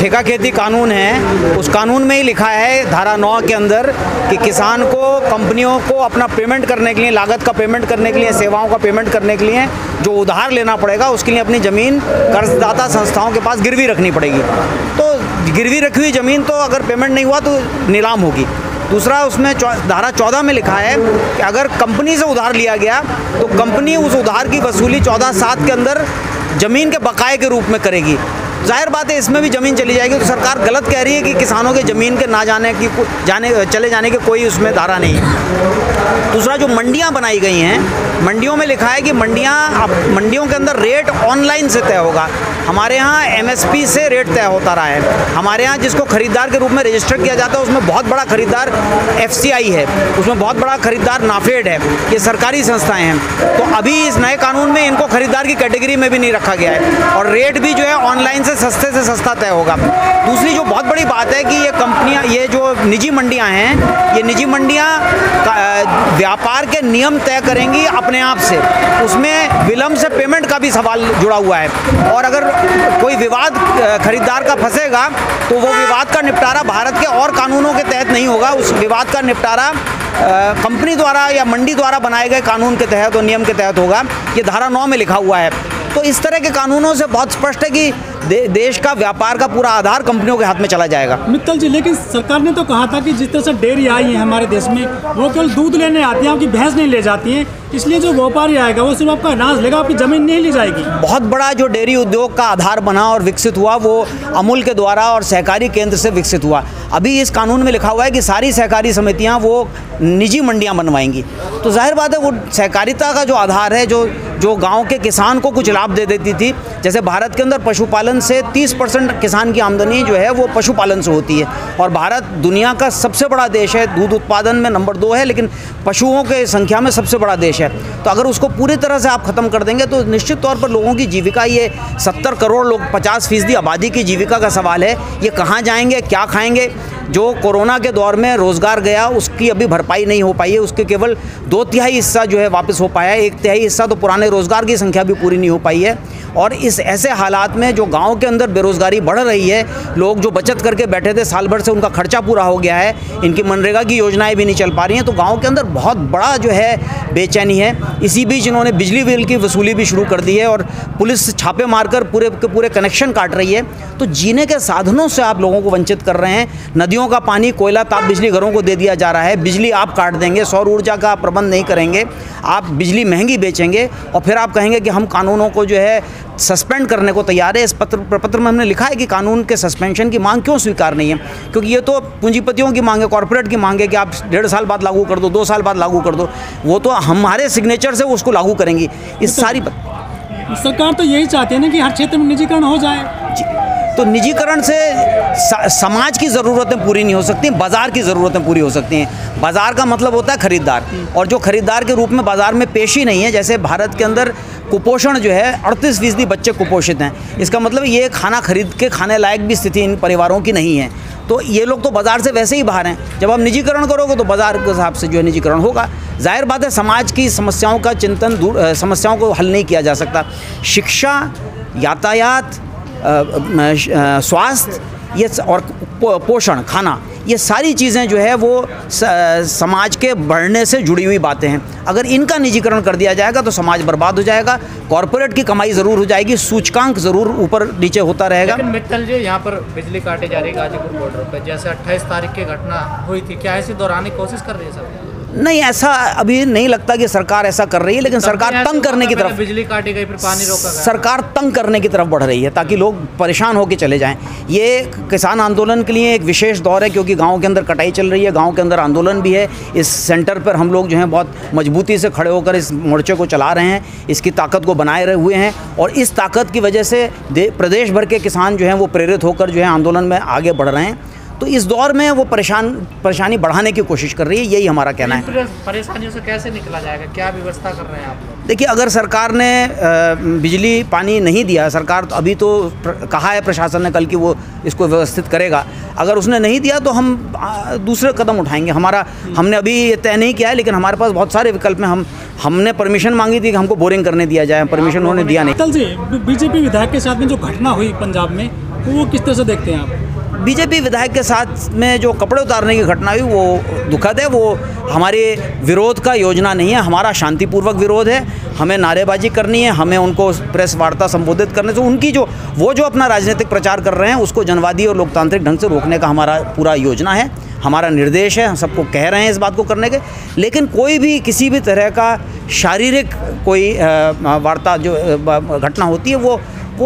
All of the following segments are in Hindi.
ठेका खेती कानून है, उस कानून में ही लिखा है धारा 9 के अंदर कि किसान को, कंपनियों को अपना पेमेंट करने के लिए, लागत का पेमेंट करने के लिए, सेवाओं का पेमेंट करने के लिए जो उधार लेना पड़ेगा, उसके लिए अपनी ज़मीन कर्जदाता संस्थाओं के पास गिरवी रखनी पड़ेगी। तो गिरवी रखी हुई ज़मीन तो अगर पेमेंट नहीं हुआ तो नीलाम होगी। दूसरा, उसमें धारा 14 में लिखा है कि अगर कंपनी से उधार लिया गया तो कंपनी उस उधार की वसूली 14/7 के अंदर ज़मीन के बकाये के रूप में करेगी। जाहिर बात है इसमें भी ज़मीन चली जाएगी। तो सरकार गलत कह रही है कि किसानों के ज़मीन के ना चले जाने के कोई उसमें धारा नहीं है। दूसरा, जो मंडियां बनाई गई हैं, मंडियों में लिखा है कि मंडियों के अंदर रेट ऑनलाइन से तय होगा। हमारे यहाँ MSP से रेट तय होता रहा है। हमारे यहाँ जिसको खरीदार के रूप में रजिस्टर किया जाता है उसमें बहुत बड़ा खरीदार FCI है, उसमें बहुत बड़ा खरीदार नाफेड है, ये सरकारी संस्थाएं हैं। तो अभी इस नए कानून में इनको खरीदार की कैटेगरी में भी नहीं रखा गया है और रेट भी जो है ऑनलाइन से सस्ता तय होगा। दूसरी जो बहुत बड़ी बात है कि ये कंपनियां, ये जो निजी मंडियां हैं, ये निजी मंडियां व्यापार के नियम तय करेंगी अपने आप से। उसमें विलंब से पेमेंट का भी सवाल जुड़ा हुआ है और अगर कोई विवाद खरीदार का फंसेगा तो वो विवाद का निपटारा भारत के और कानूनों के तहत नहीं होगा। उस विवाद का निपटारा कंपनी द्वारा या मंडी द्वारा बनाए गए कानून के तहत और नियम के तहत होगा। ये धारा 9 में लिखा हुआ है। तो इस तरह के कानूनों से बहुत स्पष्ट है कि देश का व्यापार का पूरा आधार कंपनियों के हाथ में चला जाएगा। मित्तल जी, लेकिन सरकार ने तो कहा था कि जिस तरह से डेयरी आई है हमारे देश में, वो केवल दूध लेने आती हैं, आपकी भैंस नहीं ले जाती हैं, इसलिए जो व्यापारी आएगा वो सिर्फ आपका अनाज लेगा, आपकी ज़मीन नहीं ली जाएगी। बहुत बड़ा जो डेयरी उद्योग का आधार बना और विकसित हुआ वो अमूल के द्वारा और सहकारी केंद्र से विकसित हुआ। अभी इस कानून में लिखा हुआ है कि सारी सहकारी समितियाँ वो निजी मंडियाँ बनवाएंगी। तो जाहिर बात है वो सहकारिता का जो आधार है, जो गाँव के किसान को कुछ लाभ दे देती थी। जैसे भारत के अंदर पशुपालन से 30% किसान की आमदनी जो है वो पशुपालन से होती है और भारत दुनिया का सबसे बड़ा देश है, दूध उत्पादन में नंबर 2 है, लेकिन पशुओं के संख्या में सबसे बड़ा देश है। तो अगर उसको पूरी तरह से आप ख़त्म कर देंगे तो निश्चित तौर पर लोगों की जीविका, ये 70 करोड़ लोग, 50% आबादी की जीविका का सवाल है। ये कहाँ जाएंगे, क्या खाएंगे? जो कोरोना के दौर में रोज़गार गया उसकी अभी भरपाई नहीं हो पाई है। उसके केवल 2/3 हिस्सा जो है वापस हो पाया है, 1/3 हिस्सा तो पुराने रोज़गार की संख्या भी पूरी नहीं हो पाई है। और इस ऐसे हालात में जो गांव के अंदर बेरोज़गारी बढ़ रही है, लोग जो बचत करके बैठे थे साल भर से उनका खर्चा पूरा हो गया है, इनकी मनरेगा की योजनाएं भी नहीं चल पा रही हैं, तो गांव के अंदर बहुत बड़ा जो है बेचैनी है। इसी बीच इन्होंने बिजली बिल की वसूली भी शुरू कर दी है और पुलिस छापे मारकर पूरे के पूरे कनेक्शन काट रही है। तो जीने के साधनों से आप लोगों को वंचित कर रहे हैं। नदियों का पानी, कोयला, ताप बिजली घरों को दे दिया जा रहा है। बिजली आप काट देंगे, सौर ऊर्जा का प्रबंध नहीं करेंगे, आप बिजली महंगी बेचेंगे और फिर आप कहेंगे कि हम कानूनों को जो है सस्पेंड करने को तैयार है। इस प्रपत्र में हमने लिखा है कि कानून के सस्पेंशन की मांग क्यों स्वीकार नहीं है, क्योंकि ये तो पूंजीपतियों की मांग है, कॉर्पोरेट की मांग है कि आप 1.5 साल बाद लागू कर दो, 2 साल बाद लागू कर दो। वो तो हमारे सिग्नेचर से उसको लागू करेंगी। इस सारी सरकार तो यही चाहती है ना कि हर क्षेत्र में निजीकरण हो जाए। तो निजीकरण से समाज की ज़रूरतें पूरी नहीं हो सकती, बाज़ार की ज़रूरतें पूरी हो सकती हैं। बाज़ार का मतलब होता है खरीदार, और जो खरीदार के रूप में बाज़ार में पेशी नहीं है। जैसे भारत के अंदर कुपोषण जो है 38% बच्चे कुपोषित हैं। इसका मतलब ये खाना खरीद के खाने लायक भी स्थिति इन परिवारों की नहीं है। तो ये लोग तो बाज़ार से वैसे ही बाहर हैं। जब आप निजीकरण करोगे तो बाज़ार के हिसाब से जो है निजीकरण होगा। जाहिर बात है समाज की समस्याओं का चिंतन समस्याओं को हल नहीं किया जा सकता। शिक्षा, यातायात, स्वास्थ्य, ये और पोषण, खाना, ये सारी चीज़ें जो है वो समाज के बढ़ने से जुड़ी हुई बातें हैं। अगर इनका निजीकरण कर दिया जाएगा तो समाज बर्बाद हो जाएगा। कॉरपोरेट की कमाई ज़रूर हो जाएगी, सूचकांक ज़रूर ऊपर नीचे होता रहेगा। लेकिन मित्तल जी, यहाँ पर बिजली काटी जा रही है गाजीपुर बॉर्डर पर, जैसे 28 तारीख की घटना हुई थी, क्या ऐसी दोहराने की कोशिश कर रही है सर? नहीं, ऐसा अभी नहीं लगता कि सरकार ऐसा कर रही है, लेकिन सरकार तंग करने की तरफ, बिजली काटी गई फिर पानी रोका गया, सरकार तंग करने की तरफ बढ़ रही है ताकि लोग परेशान होकर चले जाएं। ये किसान आंदोलन के लिए एक विशेष दौर है, क्योंकि गांव के अंदर कटाई चल रही है, गांव के अंदर आंदोलन भी है। इस सेंटर पर हम लोग जो हैं बहुत मजबूती से खड़े होकर इस मोर्चे को चला रहे हैं, इसकी ताकत को बनाए रहे हुए हैं और इस ताकत की वजह से प्रदेश भर के किसान जो हैं वो प्रेरित होकर जो है आंदोलन में आगे बढ़ रहे हैं। तो इस दौर में वो परेशानी बढ़ाने की कोशिश कर रही है, यही हमारा कहना है। परेशानियों से कैसे निकला जाएगा, क्या व्यवस्था कर रहे हैं आप लोग? देखिए, अगर सरकार ने बिजली पानी नहीं दिया, सरकार तो अभी तो कहा है प्रशासन ने कल कि वो इसको व्यवस्थित करेगा, अगर उसने नहीं दिया तो हम दूसरे कदम उठाएंगे। हमने अभी ये तय नहीं किया है, लेकिन हमारे पास बहुत सारे विकल्प हैं। हमने परमिशन मांगी थी कि हमको बोरिंग करने दिया जाए, परमिशन उन्होंने दिया नहीं। जी, बीजेपी विधायक के साथ में जो घटना हुई पंजाब में, वो किस तरह से देखते हैं आप? बीजेपी विधायक के साथ में जो कपड़े उतारने की घटना हुई वो दुखद है। वो हमारे विरोध का योजना नहीं है, हमारा शांतिपूर्वक विरोध है। हमें नारेबाजी करनी है, हमें उनको प्रेस वार्ता संबोधित करने से उनकी जो अपना राजनीतिक प्रचार कर रहे हैं उसको जनवादी और लोकतांत्रिक ढंग से रोकने का हमारा पूरा योजना है, हमारा निर्देश है। हम सबको कह रहे हैं इस बात को करने के। लेकिन कोई भी किसी भी तरह का शारीरिक कोई वार्ता जो घटना होती है वो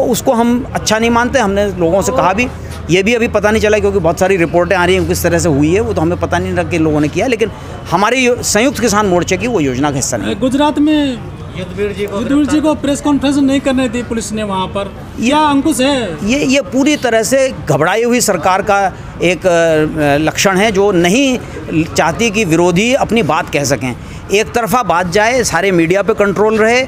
उसको हम अच्छा नहीं मानते। हमने लोगों से कहा भी, ये भी अभी पता नहीं चला क्योंकि बहुत सारी रिपोर्टें आ रही हैं किस तरह से हुई है, वो तो हमें पता नहीं लगा कि लोगों ने किया। लेकिन हमारी संयुक्त किसान मोर्चे की वो योजना का हिस्सा नहीं। गुजरात में युद्धवीर जी को प्रेस कॉन्फ्रेंस नहीं करने दी पुलिस ने वहाँ पर, या अंकुश है? ये पूरी तरह से घबराई हुई सरकार का एक लक्षण है, जो नहीं चाहती कि विरोधी अपनी बात कह सकें। एक तरफा बात जाए, सारे मीडिया पे कंट्रोल रहे,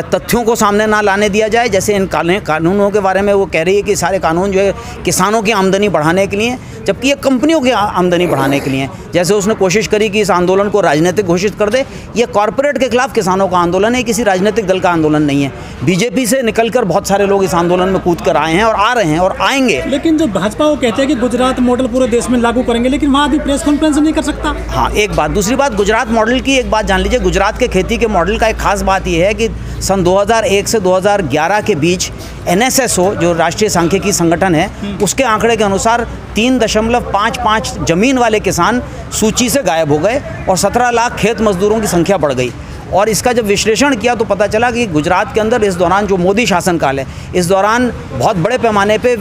तथ्यों को सामने ना लाने दिया जाए। जैसे इन कानूनों के बारे में वो कह रही है कि सारे कानून जो है किसानों की आमदनी बढ़ाने के लिए, जबकि ये कंपनियों की आमदनी बढ़ाने के लिए। जैसे उसने कोशिश करी कि इस आंदोलन को राजनीतिक घोषित कर दे। ये कॉरपोरेट के खिलाफ किसानों का आंदोलन है, किसी राजनीतिक दल का आंदोलन नहीं है। बीजेपी से निकलकर बहुत सारे लोग इस आंदोलन में कूद कर आए हैं और आ रहे हैं और आएंगे। लेकिन जो भाजपा वो कहते हैं कि गुजरात मॉडल पूरे देश में लागू करेंगे, लेकिन वहाँ भी प्रेस कॉन्फ्रेंस नहीं कर सकता। हाँ, एक बात। दूसरी बात, गुजरात मॉडल की एक बात जान लीजिए। गुजरात के खेती के मॉडल का एक खास बात यह है कि सन 2001 से 2011 के बीच NSSO जो राष्ट्रीय सांख्यिकी संगठन है, उसके आंकड़े के अनुसार 3.55 जमीन वाले किसान सूची से गायब हो गए और 17 लाख खेत मजदूरों की संख्या बढ़ गई। और इसका जब विश्लेषण किया तो पता चला कि गुजरात के अंदर इस दौरान जो मोदी शासनकाल है, इस दौरान बहुत बड़े पैमाने पे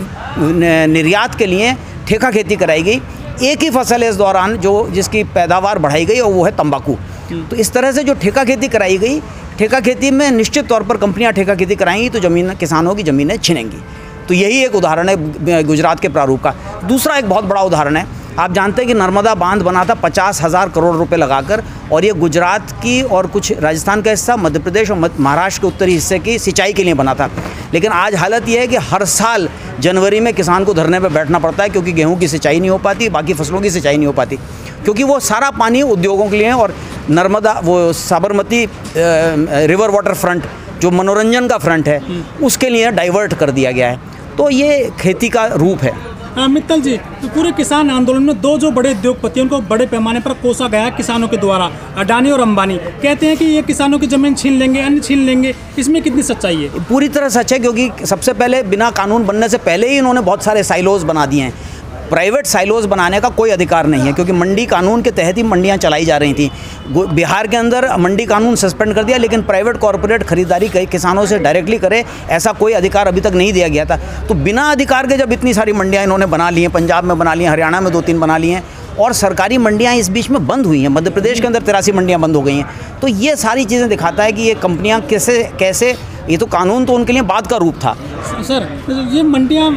निर्यात के लिए ठेका खेती कराई गई। एक ही फसल है इस दौरान जिसकी पैदावार बढ़ाई गई और वो है तंबाकू। तो इस तरह से जो ठेका खेती कराई गई, ठेका खेती में निश्चित तौर पर कंपनियां ठेका खेती कराएंगी तो किसानों की ज़मीनें छिनेंगी। तो यही एक उदाहरण है गुजरात के प्रारूप का। दूसरा एक बहुत बड़ा उदाहरण है, आप जानते हैं कि नर्मदा बांध बना था 50,000 करोड़ रुपए लगाकर, और ये गुजरात की और कुछ राजस्थान का हिस्सा, मध्य प्रदेश और महाराष्ट्र के उत्तरी हिस्से की सिंचाई के लिए बना था। लेकिन आज हालत ये है कि हर साल जनवरी में किसान को धरने पर बैठना पड़ता है क्योंकि गेहूं की सिंचाई नहीं हो पाती, बाकी फसलों की सिंचाई नहीं हो पाती, क्योंकि वो सारा पानी उद्योगों के लिए है। और नर्मदा, वो साबरमती रिवर वाटर फ्रंट जो मनोरंजन का फ्रंट है, उसके लिए डाइवर्ट कर दिया गया है। तो ये खेती का रूप है। मित्तल जी, तो पूरे किसान आंदोलन में दो जो बड़े उद्योगपतियों को बड़े पैमाने पर कोसा गया किसानों के द्वारा, अडानी और अंबानी, कहते हैं कि ये किसानों की जमीन छीन लेंगे, अन्न छीन लेंगे। इसमें कितनी सच्चाई है? पूरी तरह सच है, क्योंकि सबसे पहले बिना कानून बनने से पहले ही इन्होंने बहुत सारे साइलोज बना दिए हैं। प्राइवेट साइलोज बनाने का कोई अधिकार नहीं है, क्योंकि मंडी कानून के तहत ही मंडियां चलाई जा रही थी। बिहार के अंदर मंडी कानून सस्पेंड कर दिया, लेकिन प्राइवेट कॉरपोरेट खरीदारी कई किसानों से डायरेक्टली करे, ऐसा कोई अधिकार अभी तक नहीं दिया गया था। तो बिना अधिकार के जब इतनी सारी मंडियां इन्होंने बना ली हैं, पंजाब में बना ली हैं, हरियाणा में 2-3 बना ली हैं, और सरकारी मंडियां इस बीच में बंद हुई हैं। मध्य प्रदेश के अंदर 83 मंडियां बंद हो गई हैं। तो ये सारी चीज़ें दिखाता है कि ये कंपनियां कैसे ये तो कानून तो उनके लिए बाद का रूप था। सर, ये मंडियाँ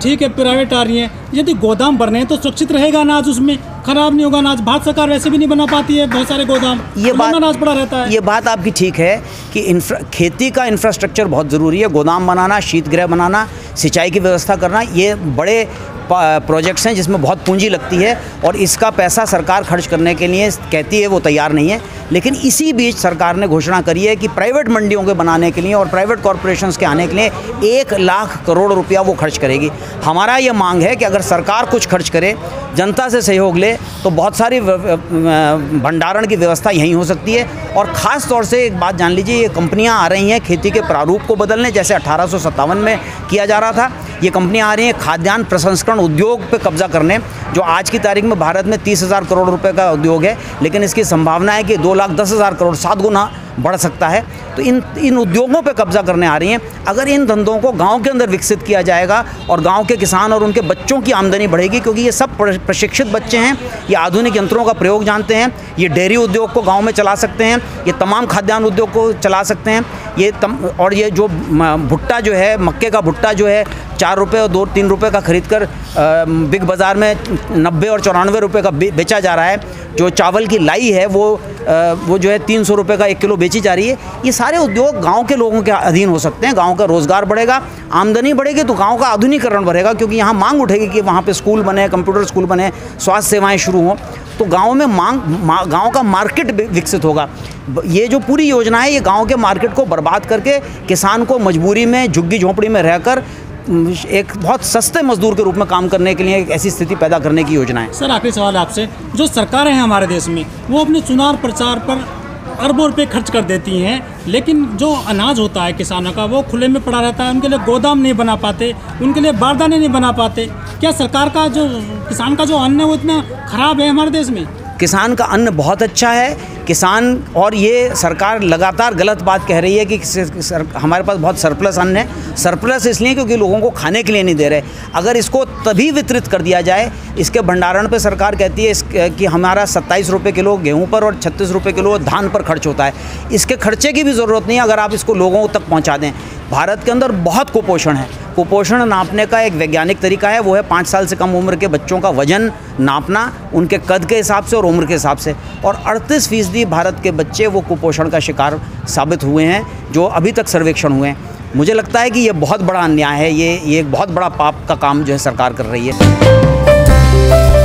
ठीक है प्राइवेट आ रही हैं, यदि गोदाम भरने हैं तो सुरक्षित रहेगा अनाज, उसमें खराब नहीं होगा अनाज। भारत सरकार वैसे भी नहीं बना पाती है बहुत सारे गोदाम, ये बात अनाज पड़ा रहता है। ये बात आपकी ठीक है कि खेती का इंफ्रास्ट्रक्चर बहुत ज़रूरी है। गोदाम बनाना, शीतगृह बनाना, सिंचाई की व्यवस्था करना, ये बड़े प्रोजेक्ट्स हैं जिसमें बहुत पूंजी लगती है, और इसका पैसा सरकार खर्च करने के लिए कहती है वो तैयार नहीं है। लेकिन इसी बीच सरकार ने घोषणा करी है कि प्राइवेट मंडियों के बनाने के लिए और प्राइवेट कॉरपोरेशंस के आने के लिए 1 लाख करोड़ रुपया वो खर्च करेगी। हमारा ये मांग है कि अगर सरकार कुछ खर्च करे, जनता से सहयोग ले, तो बहुत सारी भंडारण की व्यवस्था यहीं हो सकती है। और ख़ास तौर से एक बात जान लीजिए, ये कंपनियां आ रही हैं खेती के प्रारूप को बदलने, जैसे 1857 में किया जा रहा था। ये कंपनियां आ रही हैं खाद्यान्न प्रसंस्करण उद्योग पे कब्जा करने, जो आज की तारीख में भारत में 30,000 करोड़ रुपए का उद्योग है, लेकिन इसकी संभावना है कि 2,10,000 करोड़, 7 गुना बढ़ सकता है। तो इन उद्योगों पे कब्जा करने आ रही हैं। अगर इन धंधों को गांव के अंदर विकसित किया जाएगा और गांव के किसान और उनके बच्चों की आमदनी बढ़ेगी, क्योंकि ये सब प्रशिक्षित बच्चे हैं, ये आधुनिक यंत्रों का प्रयोग जानते हैं, ये डेयरी उद्योग को गांव में चला सकते हैं, ये तमाम खाद्यान्न उद्योग को चला सकते हैं। और ये जो भुट्टा जो है, मक्के का भुट्टा जो है 4 रुपये और 2-3 रुपये का खरीद कर बिग बाज़ार में 90 और 94 रुपये का बेचा जा रहा है। जो चावल की लाई है वो जो है 300 रुपये का 1 किलो बेची जा रही है। ये सारे उद्योग गांव के लोगों के अधीन हो सकते हैं। गांव का रोज़गार बढ़ेगा, आमदनी बढ़ेगी, तो गांव का आधुनिकीकरण बढ़ेगा, क्योंकि यहाँ मांग उठेगी कि वहाँ पे स्कूल बने, कंप्यूटर स्कूल बने, स्वास्थ्य सेवाएं शुरू हों, तो गांव में गांव का मार्केट विकसित होगा। ये जो पूरी योजना है, ये गांव के मार्केट को बर्बाद करके किसान को मजबूरी में झुग्गी झोंपड़ी में रहकर एक बहुत सस्ते मजदूर के रूप में काम करने के लिए एक ऐसी स्थिति पैदा करने की योजना है। सर आखिरी सवाल आपसे, जो सरकारें हैं हमारे देश में वो अपने चुनाव प्रचार पर अरबों रुपए खर्च कर देती हैं, लेकिन जो अनाज होता है किसानों का वो खुले में पड़ा रहता है, उनके लिए गोदाम नहीं बना पाते, उनके लिए बारदाने नहीं बना पाते। क्या सरकार का जो किसान का जो अन्न है वो इतना खराब है हमारे देश में? किसान का अन्न बहुत अच्छा है, किसान, और ये सरकार लगातार गलत बात कह रही है कि हमारे पास बहुत सरप्लस अन्न है। सरप्लस इसलिए क्योंकि लोगों को खाने के लिए नहीं दे रहे। अगर इसको तभी वितरित कर दिया जाए, इसके भंडारण पे सरकार कहती है कि हमारा 27 रुपये किलो गेहूं पर और 36 रुपये किलो धान पर खर्च होता है। इसके खर्चे की भी ज़रूरत नहीं है अगर आप इसको लोगों तक पहुँचा दें। भारत के अंदर बहुत कुपोषण है। कुपोषण नापने का एक वैज्ञानिक तरीका है, वो है 5 साल से कम उम्र के बच्चों का वजन नापना, उनके कद के हिसाब से और उम्र के हिसाब से। और 38% भारत के बच्चे वो कुपोषण का शिकार साबित हुए हैं, जो अभी तक सर्वेक्षण हुए हैं। मुझे लगता है कि ये बहुत बड़ा अन्याय है, ये एक बहुत बड़ा पाप का काम जो है सरकार कर रही है।